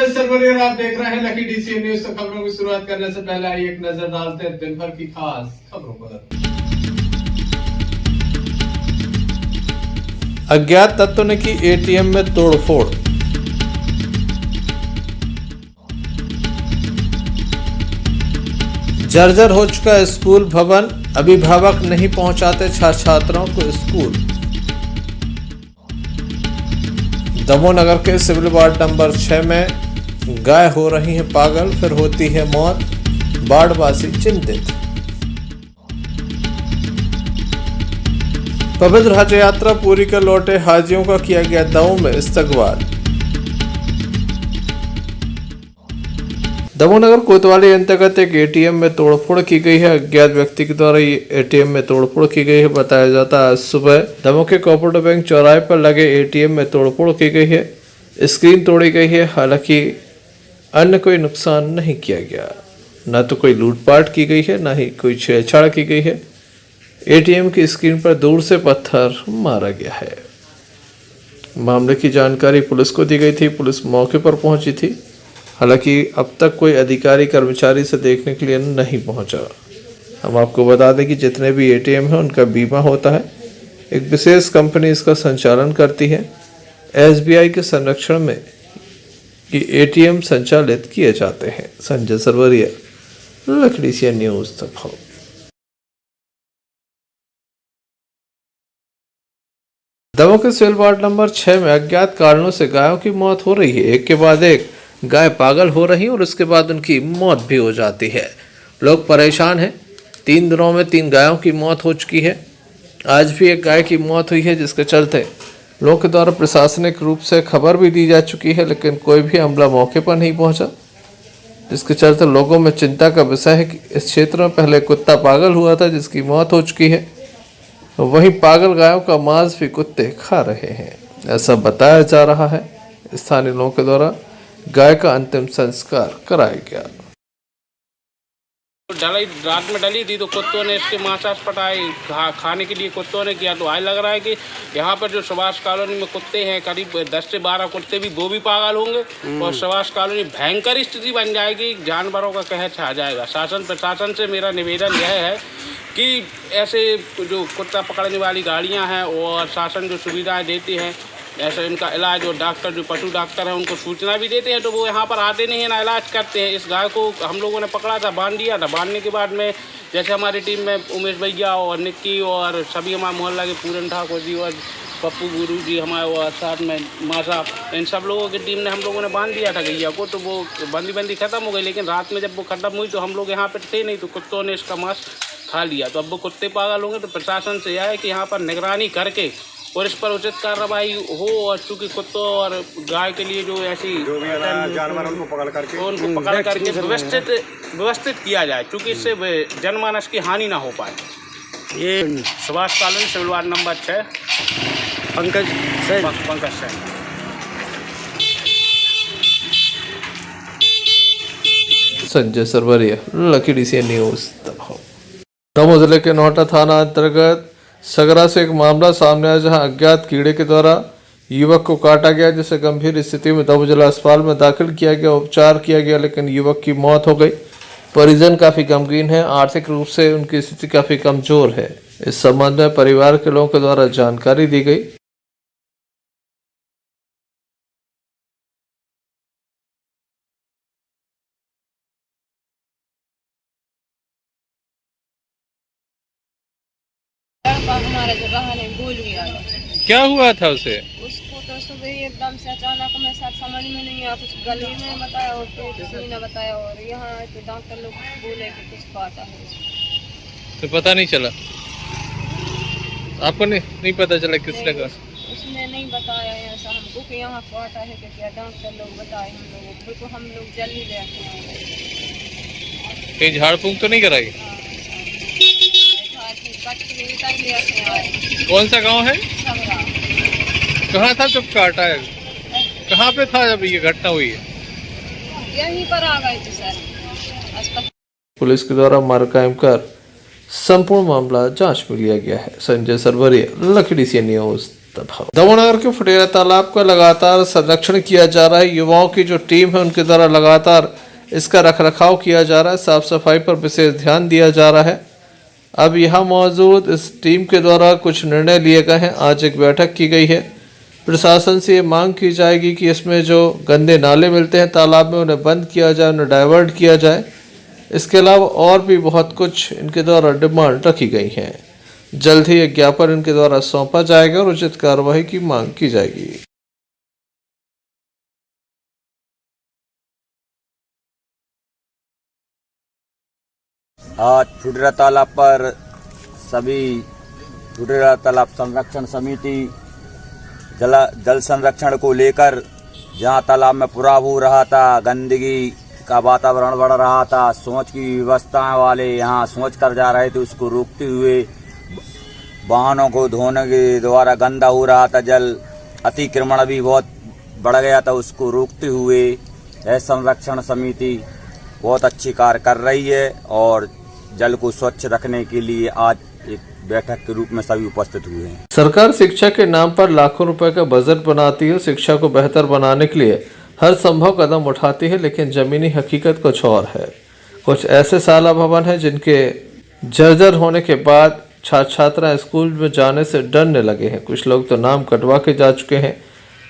संजय सरवरिया, आप देख रहे हैं लकी डीसी न्यूज। तो खबरों की शुरुआत करने से पहले आइए एक नजर डालते हैं दिन भर की खास खबरों पर। अज्ञात तत्वों ने की एटीएम में तोड़फोड़। जर्जर हो चुका स्कूल भवन, अभिभावक नहीं पहुंचाते छात्रों को स्कूल। दमोह नगर के सिविल वार्ड नंबर 6 में गाय हो रही है पागल, फिर होती है मौत, बाढ़वासी चिंतित। पवित्र हज यात्रा पूरी कर लौटे हाजियों का किया गया दमोह में इस्तकबाल। दमोह नगर कोतवाली अंतर्गत एक एटीएम में तोड़फोड़ की गई है। अज्ञात व्यक्ति के द्वारा ये एटीएम में तोड़फोड़ की गई है। बताया जाता है आज सुबह दमोह के कोऑपरेटिव बैंक चौराहे पर लगे एटीएम में तोड़फोड़ की गई है। स्क्रीन तोड़ी गई है, हालांकि अन्य कोई नुकसान नहीं किया गया। न तो कोई लूटपाट की गई है, न ही कोई छेड़छाड़ की गई है। एटीएम की स्क्रीन पर दूर से पत्थर मारा गया है। मामले की जानकारी पुलिस को दी गई थी। पुलिस मौके पर पहुंची थी, हालांकि अब तक कोई अधिकारी कर्मचारी से देखने के लिए नहीं पहुंचा। हम आपको बता दें कि जितने भी एटीएम हैं उनका बीमा होता है। एक विशेष कंपनी इसका संचालन करती है। एसबीआई के संरक्षण में ये एटीएम संचालित किए जाते हैं। संजय सरवरिया, लकड़ी न्यूज तक। दमोह के सिविल वार्ड नंबर 6 में अज्ञात कारणों से गायों की मौत हो रही है। एक के बाद एक गाय पागल हो रही है और उसके बाद उनकी मौत भी हो जाती है। लोग परेशान हैं। 3 दिनों में 3 गायों की मौत हो चुकी है। आज भी एक गाय की मौत हुई है, जिसके चलते लोगों के द्वारा प्रशासनिक रूप से खबर भी दी जा चुकी है, लेकिन कोई भी अमला मौके पर नहीं पहुंचा, जिसके चलते लोगों में चिंता का विषय है कि इस क्षेत्र में पहले कुत्ता पागल हुआ था जिसकी मौत हो चुकी है। वहीं पागल गायों का मांस भी कुत्ते खा रहे हैं, ऐसा बताया जा रहा है। स्थानीय लोगों के द्वारा गाय का अंतिम संस्कार कराया गया। रात में डली थी तो कुत्तों ने इसके मांस पटाए खाने के लिए कुत्तों ने किया। तो आज लग रहा है कि यहाँ पर जो सुभाष कॉलोनी में कुत्ते हैं, करीब 10 से 12 कुत्ते भी वो भी पागल होंगे और सुभाष कॉलोनी भयंकर स्थिति बन जाएगी। जानवरों का कहर छा जाएगा। शासन प्रशासन से मेरा निवेदन यह है कि ऐसे जो कुत्ता पकड़ने वाली गाड़ियाँ हैं और शासन जो सुविधाएँ देती हैं, ऐसे इनका इलाज, और डॉक्टर जो पशु डॉक्टर हैं उनको सूचना भी देते हैं, तो वो यहाँ पर आते नहीं हैं, ना इलाज करते हैं। इस गाय को हम लोगों ने पकड़ा था, बांध दिया था। बांधने के बाद में जैसे हमारी टीम में उमेश भैया और निक्की और सभी हमारे मोहल्ला के पूरन ठाकुर जी और पप्पू गुरु जी हमारे और साथ में मासा, इन सब लोगों की टीम ने हम लोगों ने बांध दिया था गैया को। तो वो बंदी खत्म हो गई, लेकिन रात में जब वो खत्म हुई तो हम लोग यहाँ पर थे नहीं, तो कुत्तों ने इसका मांस खा लिया। तो अब वो कुत्ते पागल होंगे। तो प्रशासन से यह है कि यहाँ पर निगरानी करके और इस पर उचित कार्रवाई हो, और चूँकि कुत्तों और गाय के लिए जो ऐसी जानवर उनको पकड़ करके व्यवस्थित किया जाए, चूँकि इससे जनमानस की हानि ना हो पाए। ये Subhash colony civil ward number 6, Pankaj Sain. Sanjay Sarwaria, lucky news. Damoh जिले के नौटा थाना अंतर्गत सगरा से एक मामला सामने आया, जहां अज्ञात कीड़े के द्वारा युवक को काटा गया, जिसे गंभीर स्थिति में दमोह जिला अस्पताल में दाखिल किया गया, उपचार किया गया, लेकिन युवक की मौत हो गई। परिजन काफी गमगीन है। आर्थिक रूप से उनकी स्थिति काफी कमजोर है। इस संबंध में परिवार के लोगों के द्वारा जानकारी दी गई। हमारा जो रहन है भूल गया। क्या हुआ था उसे? उसको तो सुबह एकदम से अचानक में सब समझ में नहीं आया। कुछ गले में बताया और किसी ने बताया, और यहाँ के डॉक्टर लोग बोले कि कुछ काटा है। तो पता नहीं चला आपको? नहीं पता चला किसने कहा? उसने नहीं बताया ऐसा हमको कि यहाँ काटा है कि क्या। डॉक्टर लोग बताए हम लोग, तो हम लोग जल्दी ले आए। कहीं झाड़ फूंक तो नहीं कराई? कौन सा गांव है? कहाँ था जब काटा है? कहाँ पे था जब ये घटना हुई है? यहीं पर आ गए थे सर। पुलिस के द्वारा मार कायम कर संपूर्ण मामला जांच में लिया गया है। Sanjay Sarwaria, lucky news. दबाव। दमोह के फुटेरा तालाब का लगातार संरक्षण किया जा रहा है। युवाओं की जो टीम है उनके द्वारा लगातार इसका रखरखाव किया जा रहा है, साफ सफाई पर विशेष ध्यान दिया जा रहा है। अब यहाँ मौजूद इस टीम के द्वारा कुछ निर्णय लिए गए हैं। आज एक बैठक की गई है। प्रशासन से ये मांग की जाएगी कि इसमें जो गंदे नाले मिलते हैं तालाब में उन्हें बंद किया जाए, उन्हें डाइवर्ट किया जाए। इसके अलावा और भी बहुत कुछ इनके द्वारा डिमांड रखी गई है। जल्द ही एक ज्ञापन इनके द्वारा सौंपा जाएगा और उचित कार्रवाई की मांग की जाएगी। आज फुटेरा तालाब पर सभी फुटेरा तालाब संरक्षण समिति जल संरक्षण को लेकर जहां तालाब में पुराव हो रहा था, गंदगी का वातावरण बढ़ रहा था, सोच की व्यवस्थाएं वाले यहां सोच कर जा रहे थे, उसको रोकते हुए वाहनों को धोने के द्वारा गंदा हो रहा था, जल अतिक्रमण भी बहुत बढ़ गया था, उसको रोकते हुए यह संरक्षण समिति बहुत अच्छी कार्य कर रही है और जल को स्वच्छ रखने के लिए आज एक बैठक के रूप में सभी उपस्थित हुए हैं। सरकार शिक्षा के नाम पर लाखों रुपए का बजट बनाती है। शिक्षा को बेहतर बनाने के लिए हर संभव कदम उठाती है, लेकिन जमीनी हकीकत कुछ और है। कुछ ऐसे शाला भवन हैं जिनके जर्जर होने के बाद छात्र छात्राएं स्कूल में जाने से डरने लगे हैं। कुछ लोग तो नाम कटवा के जा चुके हैं।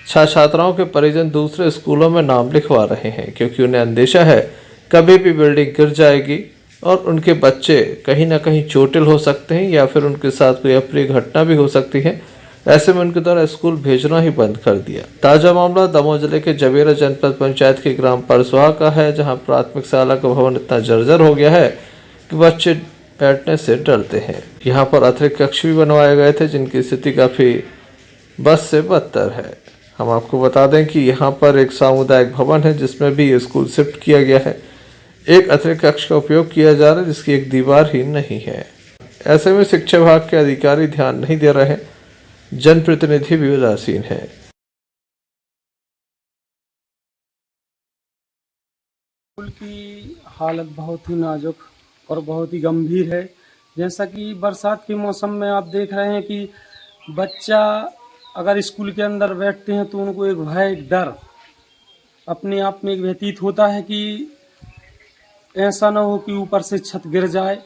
छात्र छात्राओं के परिजन दूसरे स्कूलों में नाम लिखवा रहे हैं क्योंकि उन्हें अंदेशा है कभी भी बिल्डिंग गिर जाएगी और उनके बच्चे कहीं ना कहीं चोटिल हो सकते हैं या फिर उनके साथ कोई अप्रिय घटना भी हो सकती है। ऐसे में उनके द्वारा स्कूल भेजना ही बंद कर दिया। ताजा मामला दमोह जिले के जबेरा जनपद पंचायत के ग्राम परसुहा का है, जहां प्राथमिक शाला का भवन इतना जर्जर हो गया है कि बच्चे बैठने से डरते हैं। यहाँ पर अतिरिक्त कक्ष भी बनवाए गए थे जिनकी स्थिति काफी बस से बदतर है। हम आपको बता दें कि यहाँ पर एक सामुदायिक भवन है जिसमें भी स्कूल शिफ्ट किया गया है। एक अतिरिक्त कक्ष का उपयोग किया जा रहा है जिसकी एक दीवार ही नहीं है। ऐसे में शिक्षा विभाग के अधिकारी ध्यान नहीं दे रहे हैं, जनप्रतिनिधि भी उदासीन है। स्कूल की हालत बहुत ही नाजुक और बहुत ही गंभीर है। जैसा कि बरसात के मौसम में आप देख रहे हैं कि बच्चा अगर स्कूल के अंदर बैठते हैं तो उनको एक भय, एक डर अपने आप में एक व्यतीत होता है कि ऐसा न हो कि ऊपर से छत गिर जाए।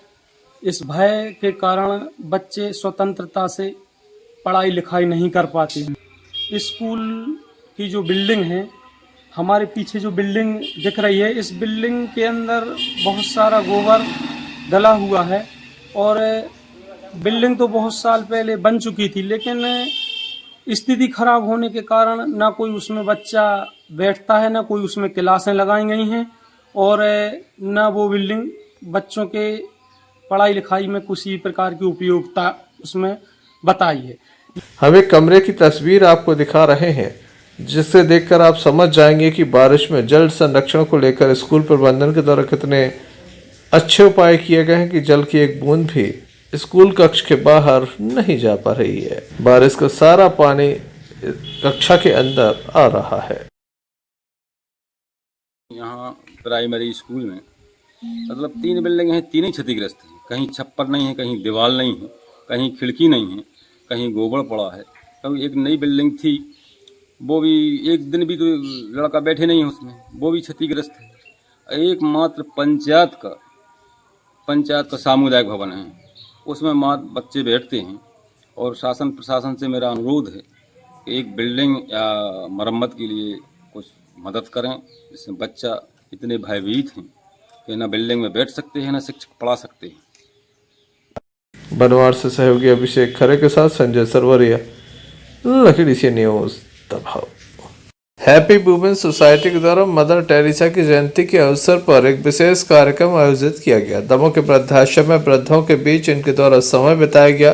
इस भय के कारण बच्चे स्वतंत्रता से पढ़ाई लिखाई नहीं कर पाते हैं। स्कूल की जो बिल्डिंग है, हमारे पीछे जो बिल्डिंग दिख रही है, इस बिल्डिंग के अंदर बहुत सारा गोबर डला हुआ है और बिल्डिंग तो बहुत साल पहले बन चुकी थी, लेकिन स्थिति खराब होने के कारण ना कोई उसमें बच्चा बैठता है, ना कोई उसमें क्लासें लगाई गई हैं और ना वो बिल्डिंग बच्चों के पढ़ाई लिखाई में किसी प्रकार की उपयोगिता उसमें बताई है। हम एक कमरे की तस्वीर आपको दिखा रहे हैं जिससे देखकर आप समझ जाएंगे कि बारिश में जल संरक्षण को लेकर स्कूल प्रबंधन के द्वारा कितने अच्छे उपाय किए गए हैं कि जल की एक बूंद भी स्कूल कक्ष के बाहर नहीं जा पा रही है। बारिश का सारा पानी कक्षा के अंदर आ रहा है। यहाँ प्राइमरी स्कूल में मतलब 3 बिल्डिंग हैं, 3 ही क्षतिग्रस्त हैं। कहीं छप्पर नहीं है, कहीं दीवार नहीं है, कहीं खिड़की नहीं है, कहीं गोबर पड़ा है। तो एक नई बिल्डिंग थी, वो भी एक दिन भी तो लड़का बैठे नहीं है उसमें, वो भी क्षतिग्रस्त है। एकमात्र पंचायत का सामुदायिक भवन है, उसमें बच्चे बैठते हैं और शासन प्रशासन से मेरा अनुरोध है कि एक बिल्डिंग या मरम्मत के लिए कुछ मदद करें, जिससे बच्चा इतने भयभीत हैं कि ना बिल्डिंग में बैठ सकते हैं, ना शिक्षक पढ़ा सकते हैं। बनवार से सहयोगी अभिषेक खरे के साथ संजय सरवरिया, लखीडीसी से न्यूज दबाव। हैप्पी वुमेन सोसाइटी के द्वारा मदर टेरेसा की जयंती के अवसर पर एक विशेष कार्यक्रम आयोजित किया गया। दमोह के वृद्धाश्रम में वृद्धों के बीच इनके द्वारा समय बिताया गया,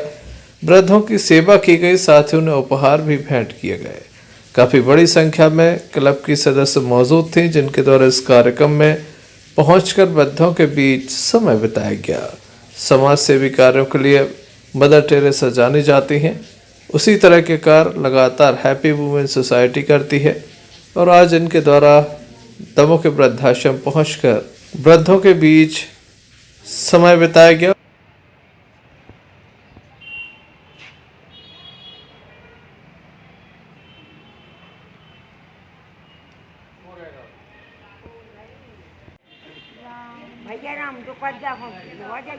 वृद्धों की सेवा की गई, साथ ही उन्हें उपहार भी भेंट किए गए। काफी बड़ी संख्या में क्लब की सदस्य मौजूद थी जिनके द्वारा इस कार्यक्रम में पहुंचकर वृद्धों के बीच समय बिताया गया। समाज सेवी कार्यों के लिए मदर टेरेसा जानी जाती हैं। उसी तरह के कार्य लगातार हैप्पी वुमेन सोसाइटी करती है और आज इनके द्वारा दमोह के वृद्धाश्रम पहुंचकर वृद्धों के बीच समय बिताया गया। भैया राम तो कर जा हो जाए।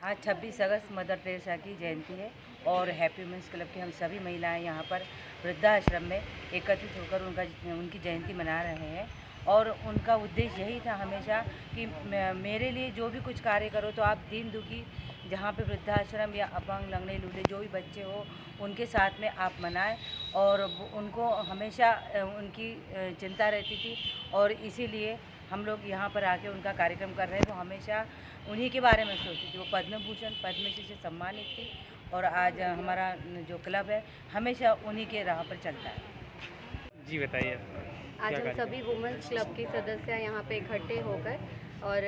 आज 26 अगस्त मदर टेरेसा की जयंती है और हैप्पी वुमेन्स क्लब की हम सभी महिलाएं यहाँ पर वृद्धाश्रम में एकत्रित होकर उनकी जयंती मना रहे हैं। और उनका उद्देश्य यही था हमेशा कि मेरे लिए जो भी कुछ कार्य करो तो आप दीन दुखी जहाँ पे वृद्धाश्रम या अपंग लंगड़े लूले जो भी बच्चे हो उनके साथ में आप मनाएं। और उनको हमेशा उनकी चिंता रहती थी और इसीलिए हम लोग यहाँ पर आके उनका कार्यक्रम कर रहे हैं। वो हमेशा उन्हीं के बारे में सोचती थी। वो पद्म भूषण पद्मश्री से सम्मानित थी और आज हमारा जो क्लब है हमेशा उन्हीं के राह पर चलता है। जी बताइए। आज हम सभी वुमेन्स क्लब की सदस्य यहाँ पे इकट्ठे होकर और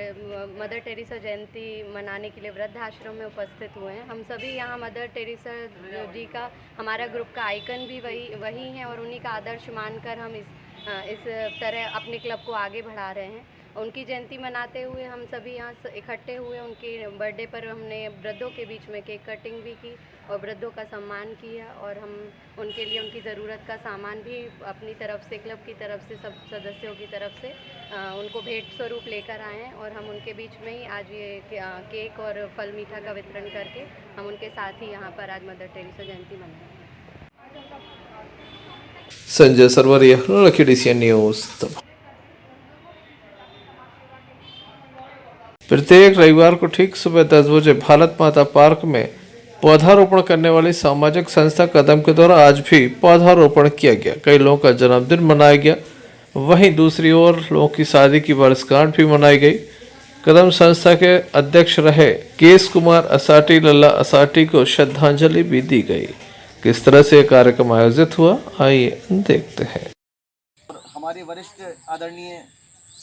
मदर टेरेसा जयंती मनाने के लिए वृद्धाश्रम में उपस्थित हुए हैं। हम सभी यहाँ मदर टेरेसा जी का हमारा ग्रुप का आइकन भी वही हैं और उन्हीं का आदर्श मानकर हम इस तरह अपने क्लब को आगे बढ़ा रहे हैं। उनकी जयंती मनाते हुए हम सभी यहाँ इकट्ठे हुए। उनके बर्थडे पर हमने वृद्धों के बीच में केक कटिंग भी की और वृद्धों का सम्मान किया और हम उनके लिए उनकी ज़रूरत का सामान भी अपनी तरफ से क्लब की तरफ से सब सदस्यों की तरफ से उनको भेंट स्वरूप लेकर आए हैं। और हम उनके बीच में ही आज ये केक और फल मीठा का वितरण करके हम उनके साथ ही यहाँ पर आज मदर टेरेसा जयंती मनाएं। Sanjay Sarwaria, lucky DCN news. प्रत्येक रविवार को ठीक सुबह 10 बजे भारत माता पार्क में पौधारोपण करने वाली सामाजिक संस्था कदम के द्वारा आज भी पौधारोपण किया गया। कई लोगों का जन्मदिन मनाया गया। वहीं दूसरी ओर लोगों की शादी की वर्षगांठ भी मनाई गई। कदम संस्था के अध्यक्ष रहे केश कुमार असाटी लल्ला असाटी को श्रद्धांजलि भी दी गई। किस तरह से कार्यक्रम आयोजित हुआ, आइए देखते हैं। हमारे वरिष्ठ आदरणीय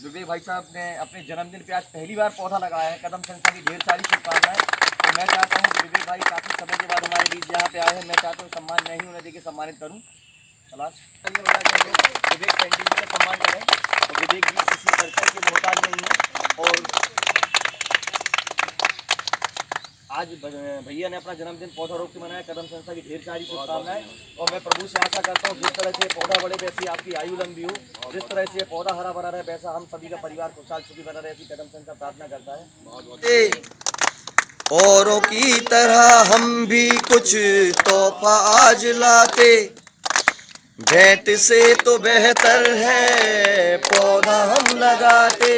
विवेक भाई साहब ने अपने जन्मदिन पे आज पहली बार पौधा लगाया है। कदम संस्था की ढेर सारी शुभकामनाएं। तो मैं चाहता हूँ कि विवेक भाई काफ़ी समय के बाद हमारे बीच यहाँ पे आए हैं। मैं चाहता हूँ सम्मान मैं ही उन्हें देके सम्मानित करूँ। विवेक पेंटिंग का सम्मान करें। तो विवेक जी किसी कर्तव्य के मोहताज नहीं है और आज भैया ने अपना जन्मदिन पौधारोपण के मनाया। कदम संस्था की ढेर सारी शुभकामनाएं और मैं प्रभु से आशा करता हूँ जिस तरह से पौधा बढ़े वैसी आपकी आयु लंबी हो, जिस तरह से पौधा हरा भरा रहे वैसा हम सभी का परिवार खुशहाल सुखी बना रहे, ऐसी कदम संस्था प्रार्थना करता है। औरों की तरह हम भी कुछ तोहफा आज लाते, भेंट से तो बेहतर है पौधा हम लगाते,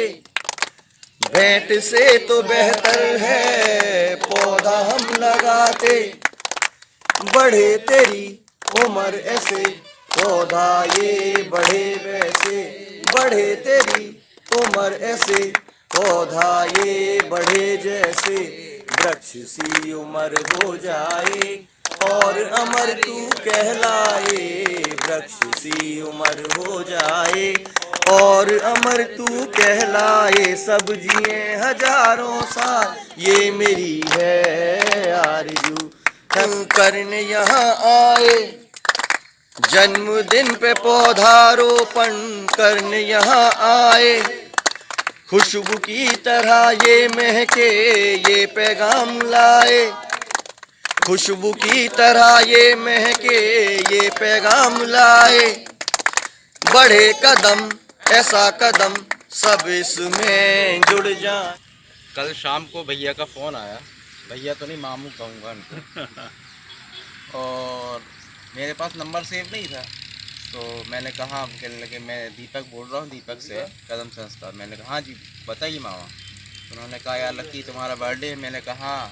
भेंट से तो बेहतर है पौधा हम लगाते, बढ़े तेरी उम्र ऐसे पौधा ये बढ़े वैसे, बढ़े तेरी उम्र ऐसे पौधा ये बढ़े जैसे, वृक्ष सी उम्र हो जाए और अमर तू कहलाए, वृक्ष सी उम्र हो जाए और अमर तू कहलाए, सब जिए हजारों साल ये मेरी है आरज़ू, हम करने यहाँ आए जन्मदिन पे पौधारोपण करने यहाँ आए, खुशबू की तरह ये महके ये पैगाम लाए, खुशबू की तरह ये महके ये पैगाम लाए, बढ़े कदम ऐसा कदम सब इसमें जुड़ जाए। कल शाम को भैया का फ़ोन आया, भैया तो नहीं मामू कहूँगा उनको और मेरे पास नंबर सेव नहीं था, तो मैंने कहा कहने लगे मैं दीपक बोल रहा हूँ, दीपक से कदम संस्था। मैंने कहा हाँ जी बताइए मामा। उन्होंने कहा यार लकी तुम्हारा बर्थडे है। मैंने कहा हाँ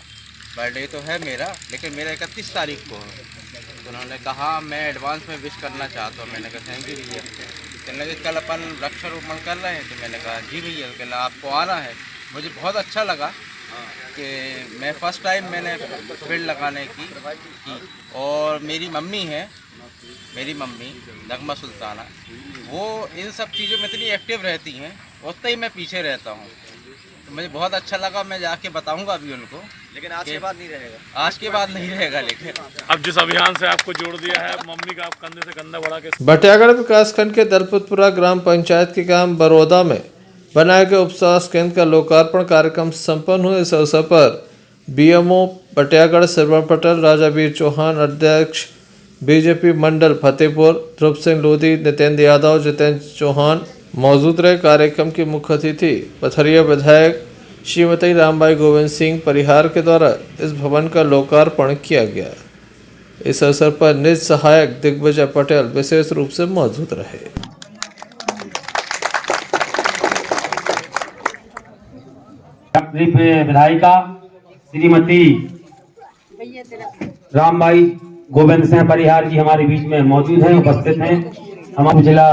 बर्थडे तो है मेरा, लेकिन मेरा 31 तारीख को है। तो उन्होंने कहा मैं एडवांस में विश करना चाहता हूँ। मैंने कहा थैंक यू भैया। कहने लगे कल अपन वृक्षारोपण कर रहे हैं, तो मैंने कहा जी भैया। कहना आपको आना है। मुझे बहुत अच्छा लगा कि मैं फ़र्स्ट टाइम मैंने पेड़ लगाने की और मेरी मम्मी है, मेरी मम्मी नगमा सुल्ताना, वो इन सब चीज़ों में इतनी एक्टिव रहती हैं, उतना ही मैं पीछे रहता हूँ। तो मुझे बहुत अच्छा लगा, मैं जाके बताऊँगा अभी उनको लेकिन आज के बाद नहीं रहेगा। आज के बाद नहीं रहेगा। लेकिन अब जिस अभियान से आपको जोड़ दिया है, मम्मी का आप कंधे से कंधा बढ़ा के। बटियागढ़ विकासखंड के दलपतपुरा ग्राम पंचायत के ग्राम बरोदा में बनाए गए उपस्वास्थ्य केंद्र का लोकार्पण कार्यक्रम संपन्न हुए। इस अवसर पर बीएमओ बटियागढ़ श्रवण पटेल, राजावीर चौहान, अध्यक्ष बीजेपी मंडल फतेहपुर, ध्रुव सिंह लोधी, नितेंद्र यादव, जितेंद्र चौहान मौजूद रहे। कार्यक्रम की मुख्य अतिथि पथरिया विधायक श्रीमती रामबाई गोविंद सिंह परिहार के द्वारा इस भवन का लोकार्पण किया गया। इस अवसर पर निज सहायक दिग्विजय पटेल विशेष रूप से मौजूद रहे। विधायिका श्रीमती रामबाई गोविंद सिंह परिहार जी हमारे बीच में मौजूद हैं, उपस्थित हैं। हमारे जिला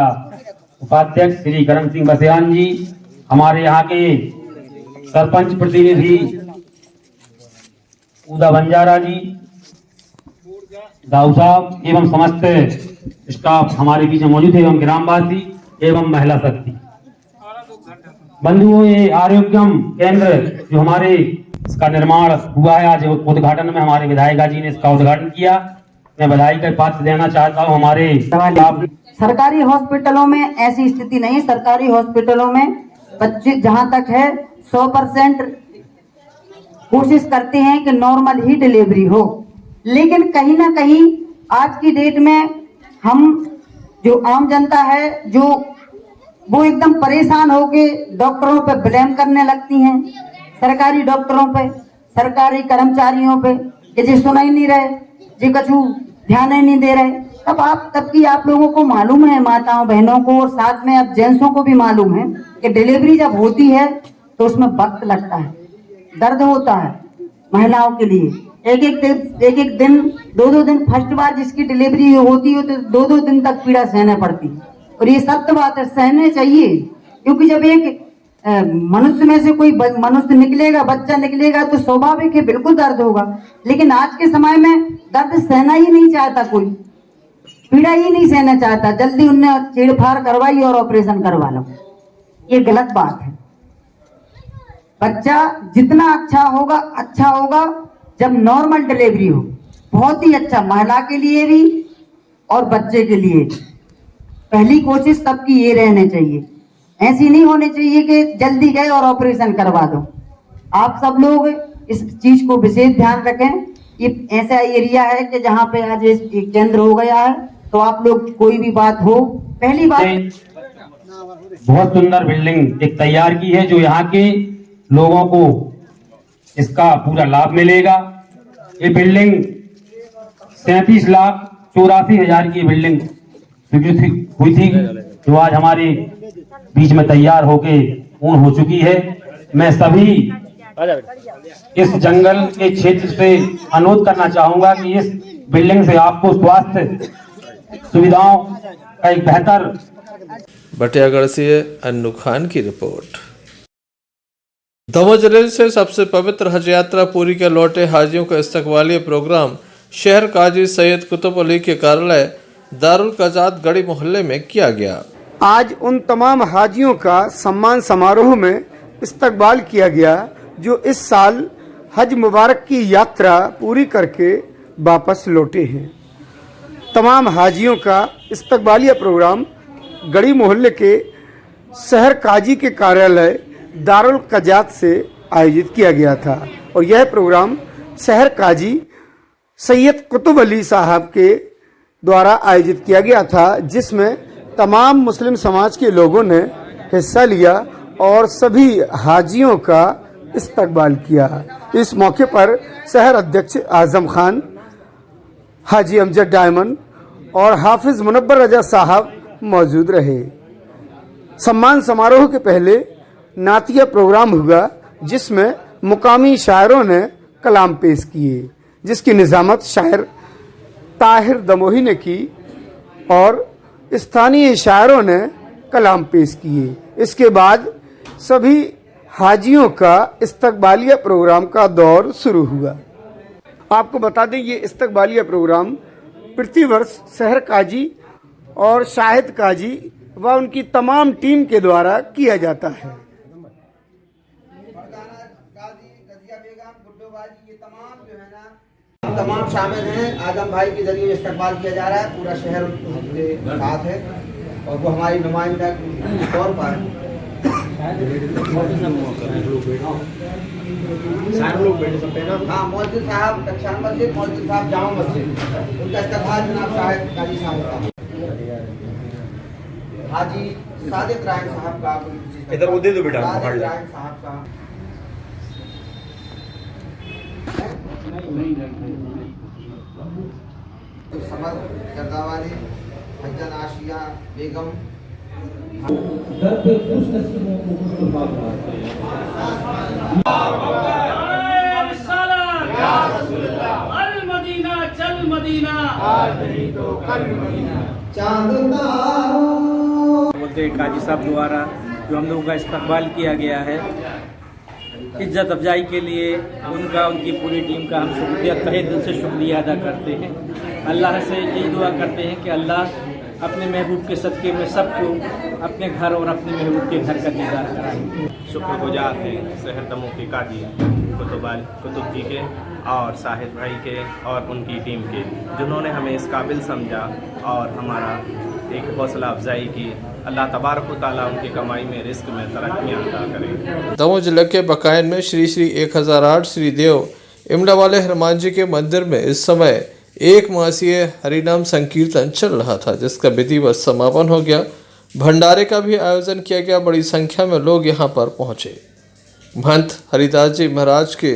उपाध्यक्ष श्री करम सिंह बसियान जी, हमारे यहाँ के सरपंच प्रतिनिधि उदा बंजारा जी, दाऊ साहब एवं समस्त स्टाफ हमारे बीच में मौजूद है, एवं ग्रामवासी एवं महिला शक्ति बंधुओं। ये आरोग्यम केंद्र जो हमारे इसका निर्माण हुआ है, आज उद्घाटन में हमारे विधायिका जी ने इसका उद्घाटन किया। मैं बधाई का पात्र देना चाहता हूँ। हमारे सरकारी हॉस्पिटलों में ऐसी स्थिति नहीं। सरकारी हॉस्पिटलों में बच्चे जहां तक है 100% कोशिश करते हैं कि नॉर्मल ही डिलीवरी हो, लेकिन कहीं ना कहीं आज की डेट में हम जो आम जनता है जो वो एकदम परेशान होके डॉक्टरों पे ब्लेम करने लगती हैं, सरकारी डॉक्टरों पे, सरकारी कर्मचारियों पे कि जी सुना ही नहीं रहे, जी कछु ध्यान ही नहीं दे रहे। तब की आप लोगों को मालूम है, माताओं बहनों को और साथ में अब जेंट्सों को भी मालूम है कि डिलीवरी जब होती है तो उसमें वक्त लगता है, दर्द होता है महिलाओं के लिए। एक एक दिन 2-2 दिन फर्स्ट बार जिसकी डिलीवरी होती है तो 2-2 दिन तक पीड़ा सहना पड़ती, और ये सत्य बात है, सहने चाहिए। क्योंकि जब एक मनुष्य में से कोई मनुष्य निकलेगा, बच्चा निकलेगा तो स्वाभाविक है बिल्कुल दर्द होगा, लेकिन आज के समय में दर्द सहना ही नहीं चाहता, कोई पीड़ा ही नहीं सहना चाहता। जल्दी उनने छेड़फाड़ करवाई और ऑपरेशन करवा लो, ये गलत बात है। बच्चा जितना अच्छा होगा जब नॉर्मल डिलीवरी हो, बहुत ही अच्छा, महिला के लिए भी और बच्चे के लिए। पहली कोशिश सबकी ये रहनी चाहिए, ऐसी नहीं होनी चाहिए कि जल्दी गए और ऑपरेशन करवा दो। आप सब लोग इस चीज को विशेष ध्यान रखें। ये ऐसा एरिया है कि जहाँ पे आज एक केंद्र हो गया है, तो आप लोग कोई भी बात हो, पहली बात बहुत सुंदर बिल्डिंग एक तैयार की है जो यहाँ के लोगों को इसका पूरा लाभ मिलेगा। ये बिल्डिंग 37,84,000 की बिल्डिंग हुई थी जो आज हमारे बीच में तैयार होके पूर्ण हो चुकी है। मैं सभी इस जंगल के क्षेत्र से अनुरोध करना चाहूंगा कि इस बिल्डिंग से आपको स्वास्थ्य सुविधाओं का एक बेहतर। बटियागढ़ से अन्नू खान की रिपोर्ट। दमोह जिले से सबसे पवित्र हज यात्रा पूरी के लौटे हाजियों का इस्तकबालिया प्रोग्राम शहर काजी सैयद कुतुब अली के कार्यालय दारुल कजात गढ़ी मोहल्ले में किया गया। आज उन तमाम हाजियों का सम्मान समारोह में इस्तकबाल किया गया जो इस साल हज मुबारक की यात्रा पूरी करके वापस लौटे हैं। तमाम हाजियों का इस्तकबालिया प्रोग्राम गढ़ी मोहल्ले के शहर काजी के कार्यालय दारुल कजात से आयोजित किया गया था और यह प्रोग्राम शहर काजी सैयद कुतुब अली साहब के द्वारा आयोजित किया गया था, जिसमें तमाम मुस्लिम समाज के लोगों ने हिस्सा लिया और सभी हाजियों का इस्तकबाल किया। इस मौके पर शहर अध्यक्ष आजम खान, हाजी अमजद डायमंड और हाफिज मुनव्वर रजा साहब मौजूद रहे। सम्मान समारोह के पहले नातिया प्रोग्राम हुआ जिसमें मुकामी शायरों ने कलाम पेश किए, जिसकी निजामत शायर ताहिर दमोही ने की और स्थानीय शायरों ने कलाम पेश किए। इसके बाद सभी हाजियों का इस्तकबालिया प्रोग्राम का दौर शुरू हुआ। आपको बता दें ये इस्तकबालिया प्रोग्राम प्रतिवर्ष शहर काजी और शाहिद काजी व उनकी तमाम टीम के द्वारा किया जाता है। तमाम शामिल हैं। आजम भाई के जरिए इस्तकबाल किया जा रहा है, पूरा शहर उनके साथ है और वो हमारी नुमाइंदा के तौर पर हाँ मौजूद साहब कक्षान मस्जिद, मौजूद साहब जामा मस्जिद, उनका इस्तकबाल जनाब साहिब काजी साहब हाजी सादिक रायन साहब का इधर वो दे दो बेटा, सादिक रायन साहब का तो समर जरदावाली, हजन आशिया बेगम बोलते काजी साहब द्वारा जो हम लोगों का इस्तकबाल किया गया है, इज्जत अफजाई के लिए उनका, उनकी पूरी टीम का हम शुक्रिया, तहे दिल से शुक्रिया अदा करते हैं। अल्लाह से यही दुआ करते हैं कि अल्लाह अपने महबूब के सदक़े में सबको अपने घर और अपने महबूब के घर का दीदार कराएं। शुक्रगुजार हैं शहर दमोह के काजी कुतुब जी के और साहिद भाई के और उनकी टीम के, जिन्होंने हमें इस काबिल समझा और हमारा एक हौसला अफजाई की। अल्लाह तबारक व तआला उनकी कमाई में, रिस्क में तरक्कियाँ अता करें। दमोह जिले के बकायन में श्री 1008 श्री देव इमला वाले हनुमान जी के मंदिर में इस समय एक मासीय हरिनाम संकीर्तन चल रहा था, जिसका विधिवत समापन हो गया। भंडारे का भी आयोजन किया गया। बड़ी संख्या में लोग यहां पर पहुंचे। महंत हरिदास जी महाराज के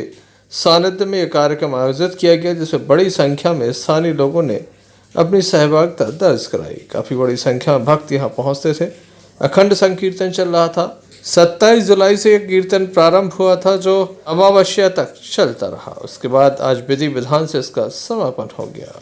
सानिध्य में यह कार्यक्रम आयोजित किया गया, जिसमें बड़ी संख्या में स्थानीय लोगों ने अपनी सहभागिता दर्ज कराई। काफ़ी बड़ी संख्या में भक्त यहाँ पहुँचते थे। अखंड संकीर्तन चल रहा था। 27 जुलाई से यह कीर्तन प्रारंभ हुआ था, जो अमावस्या तक चलता रहा। उसके बाद आज विधि विधान से इसका समापन हो गया।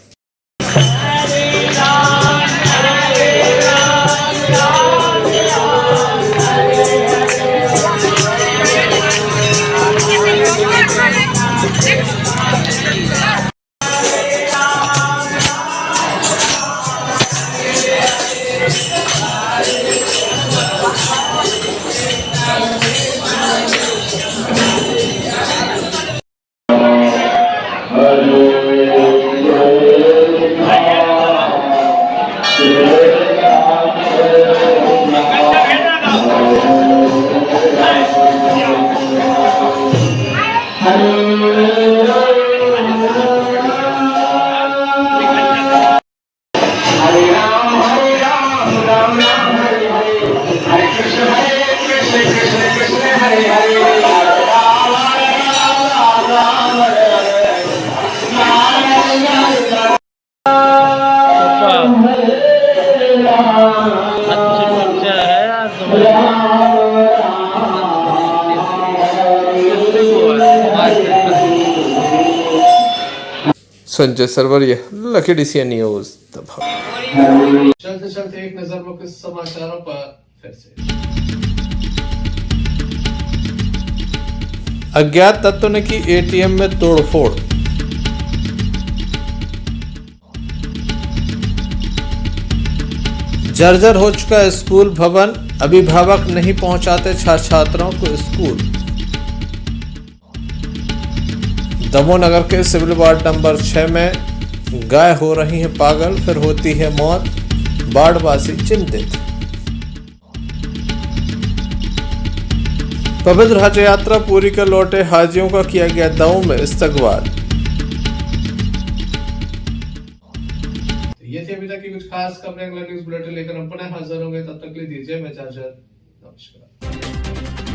Sanjay Sarwaria, lucky DCN news. चलते एक नजर मुख्य समाचारों पर फिर से। अज्ञात तत्वों ने की ATM में तोड़फोड़। जर्जर हो चुका स्कूल भवन, अभिभावक नहीं पहुंचाते छात्रों को स्कूल। दमोह नगर के सिविल वार्ड नंबर 6 में गाय हो रही है पागल, फिर होती है मौत, वार्डवासी चिंतित। पवित्र हज यात्रा पूरी कर लौटे हाजियों का किया गया दमोह में इस्तकबाल। ये थी अभी तक की कुछ खास खबरें। अगला न्यूज बुलेटिन लेकर हम पुनः हाजिर होंगे। तब तक के लिए दीजिए मैं इजाजत। नमस्कार।